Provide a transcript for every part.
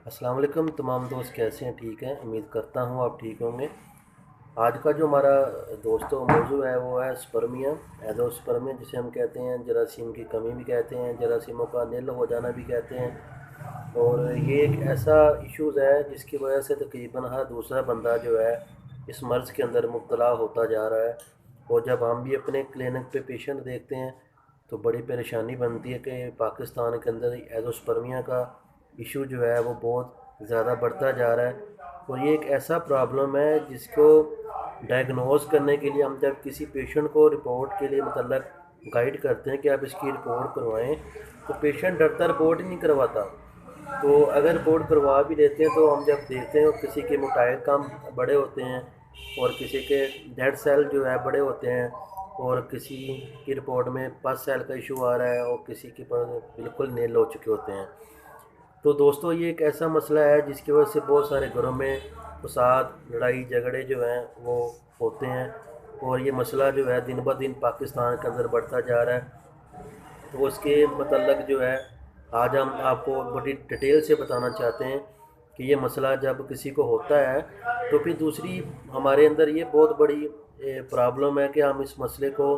अस्सलाम वालेकुम तमाम दोस्त, कैसे हैं? ठीक हैं, उम्मीद करता हूँ आप ठीक होंगे। आज का जो हमारा दोस्तों मौजू है वो है स्पर्मिया, एंडोस्पर्मिया जिसे हम कहते हैं, जरासीम की कमी भी कहते हैं, जरासीमों का निल हो जाना भी कहते हैं। और ये एक ऐसा इश्यूज़ है जिसकी वजह से तकरीबन हर दूसरा बंदा जो है इस मर्ज़ के अंदर मुब्तला होता जा रहा है। और जब हम भी अपने क्लिनिक पे पेशेंट देखते हैं तो बड़ी परेशानी बनती है कि पाकिस्तान के अंदर एंडोस्पर्मिया का इशू जो है वो बहुत ज़्यादा बढ़ता जा रहा है। और ये एक ऐसा प्रॉब्लम है जिसको डायग्नोज करने के लिए हम जब किसी पेशेंट को रिपोर्ट के लिए मतलब गाइड करते हैं कि आप इसकी रिपोर्ट करवाएं, तो पेशेंट डरता रिपोर्ट ही नहीं करवाता। तो अगर रिपोर्ट करवा भी लेते हैं तो हम जब देखते हैं किसी के मोटाइल कम बड़े होते हैं और किसी के डेड सेल जो है बड़े होते हैं, और किसी की रिपोर्ट में पस सेल का इशू आ रहा है और किसी के पास बिल्कुल नील हो चुके होते हैं। तो दोस्तों ये एक ऐसा मसला है जिसकी वजह से बहुत सारे घरों में फसाद, लड़ाई झगड़े जो हैं वो होते हैं। और ये मसला जो है दिन ब दिन पाकिस्तान के अंदर बढ़ता जा रहा है। तो उसके मतलब जो है आज हम आपको बड़ी डिटेल से बताना चाहते हैं कि ये मसला जब किसी को होता है तो फिर दूसरी हमारे अंदर ये बहुत बड़ी प्रॉब्लम है कि हम इस मसले को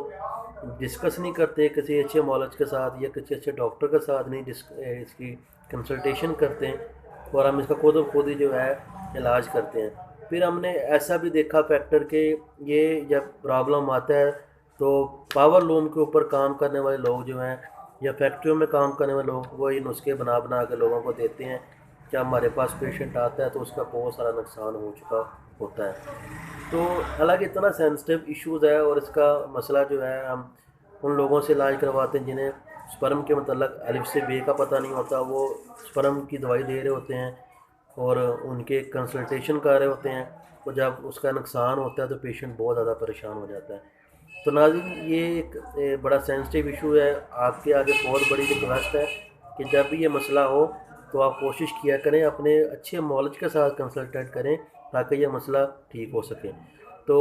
डिस्कस नहीं करते किसी अच्छे मौलज के साथ या किसी अच्छे डॉक्टर के साथ नहीं इसकी कंसल्टेशन करते हैं, और हम इसका खुद ही जो है इलाज करते हैं। फिर हमने ऐसा भी देखा फैक्टर कि ये जब प्रॉब्लम आता है तो पावर लूम के ऊपर काम करने वाले लोग जो हैं या फैक्ट्रियों में काम करने वाले लोग वही नुस्खे बना बना के लोगों को देते हैं कि हमारे पास पेशेंट आता है तो उसका बहुत सारा नुकसान हो चुका होता है। तो हालांकि इतना सेंसिटिव इश्यूज़ है और इसका मसला जो है हम उन लोगों से इलाज करवाते हैं जिन्हें स्पर्म के मतलब अलिफ से बे का पता नहीं होता, वो स्पर्म की दवाई दे रहे होते हैं और उनके कंसल्टेशन कर रहे होते हैं। तो जब उसका नुकसान होता है तो पेशेंट बहुत ज़्यादा परेशान हो जाता है। तो नाज़रीन ये एक बड़ा सेंसिटिव इशू है। आपके आगे बहुत बड़ी रिक्वेस्ट है कि जब भी ये मसला हो तो आप कोशिश किया करें अपने अच्छे मौलज के साथ कंसल्टेट करें ताकि ये मसला ठीक हो सके। तो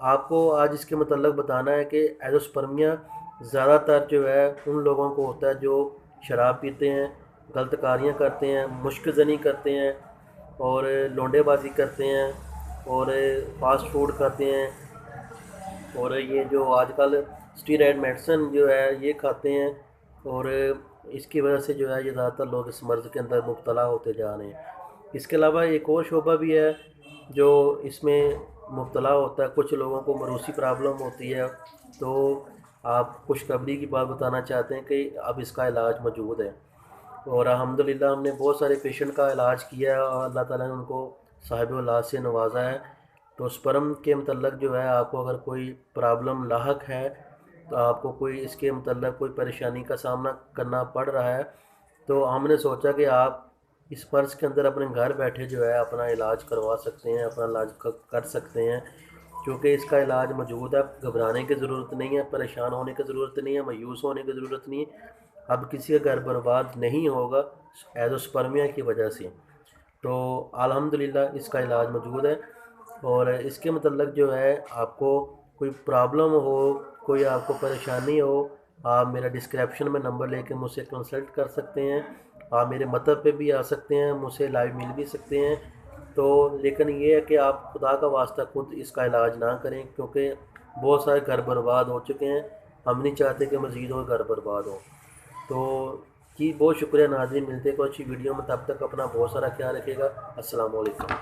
आपको आज इसके मतलब बताना है कि एंडोस्पर्मिया ज़्यादातर जो है उन लोगों को होता है जो शराब पीते हैं, गलत कारियाँ करते हैं, मुश्क-ज़नी करते हैं और लौंडेबाजी करते हैं और फास्ट फूड खाते हैं, और ये जो आजकल स्टीरॉयड मेडिसिन जो है ये खाते हैं। और इसकी वजह से जो है ये ज़्यादातर लोग इस मर्ज़ के अंदर मुब्तला होते जा रहे हैं। इसके अलावा एक और शोबा भी है जो इसमें मुब्तला होता है, कुछ लोगों को मरूसी प्रॉब्लम होती है। तो आप खुशखबरी की बात बताना चाहते हैं कि अब इसका इलाज मौजूद है और अल्हम्दुलिल्लाह हमने बहुत सारे पेशेंट का इलाज किया है और अल्लाह ताला ने उनको साहिब इलाज से नवाजा है। तो स्पर्म के मतलब जो है आपको अगर कोई प्रॉब्लम लाहक है तो आपको कोई इसके मतलब कोई परेशानी का सामना करना पड़ रहा है, तो हमने सोचा कि आप इस पर्स के अंदर अपने घर बैठे जो है अपना इलाज करवा सकते हैं, अपना इलाज कर सकते हैं, क्योंकि इसका इलाज मौजूद है। घबराने की ज़रूरत नहीं है, परेशान होने की ज़रूरत नहीं है, मायूस होने की ज़रूरत नहीं है। अब किसी का घर बर्बाद नहीं होगा एज़ोस्पर्मिया की वजह से। तो अल्हम्दुलिल्लाह इसका इलाज मौजूद है। और इसके मतलब जो है आपको कोई प्रॉब्लम हो, कोई आपको परेशानी हो, आप मेरा डिस्क्रिप्शन में नंबर लेके मुझसे कंसल्ट कर सकते हैं। आप मेरे मतहब पे भी आ सकते हैं, मुझसे लाइव मिल भी सकते हैं। तो लेकिन ये है कि आप खुदा का वास्ता खुद इसका इलाज ना करें, क्योंकि बहुत सारे घर बर्बाद हो चुके हैं। हम नहीं चाहते कि मज़ीद और घर बर्बाद हो। तो जी बहुत शुक्रिया नाज़रीन, मिलते हैं कोई अच्छी वीडियो में, तब तक अपना बहुत सारा ख्याल रखिएगा। अस्सलाम वालेकुम।